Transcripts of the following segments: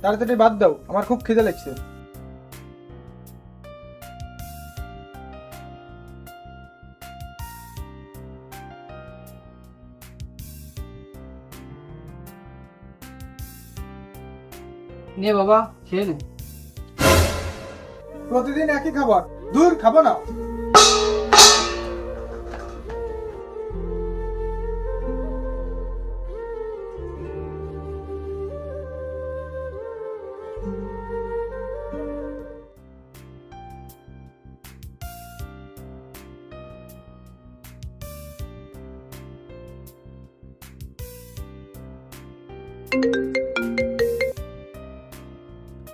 তাড়াতাড়ি বাদ দাও, আমার খুব খিদে লাগছে। নে বাবা খেয়ে নে। প্রতিদিন একই খাবার, দূর খাবো না।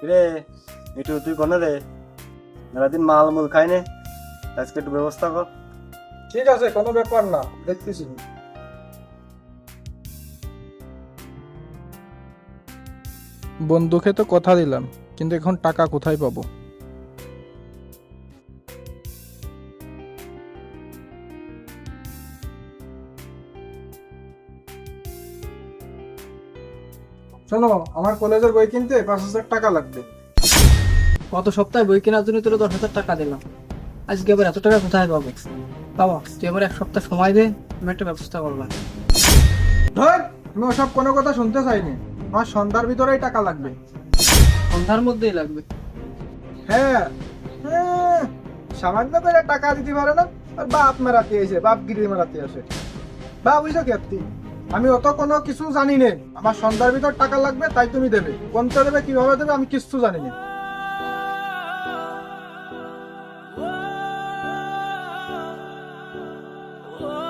রে একটু তুই কোনে রে, মেলাদিন মাল মূল খাই নে, আজকে একটু ব্যবস্থা কর। ঠিক আছে, কোনো ব্যাপার না, দেখতেছি। বন্ধুকে তো কথা দিলাম, কিন্তু এখন টাকা কোথায় পাবো? শোনো, আমার কলেজের বই কিনতে 5,000 টাকা লাগবে। গত সপ্তাহে বই কেনার জন্য তোর 10,000 টাকা দিলাম, আজকে আবার এত টাকা কোথায় পাবো? বাবা তুই এবার 1 সপ্তাহ সময় দে, আমি একটা ব্যবস্থা করলাম। ধর, আমি ওসব কোনো কথা শুনতে চাইনি। আমার সন্ধ্যার ভিতরেই টাকা লাগবে। সন্ধ্যার মধ্যেই লাগবে? হ্যাঁ হ্যাঁ, সামান্য করে টাকা দিতে পারে না, আর বাপ মারাতে এসে, বাপ গিরি মারাতে আসে। বা বুঝছো কি আপনি, আমি অত কোনো কিছু জানি না। আমার সন্ধ্যার ভিতর টাকা লাগবে, তাই তুমি দেবে। কোনটা দেবে, কিভাবে দেবে, আমি কিচ্ছু জানি না।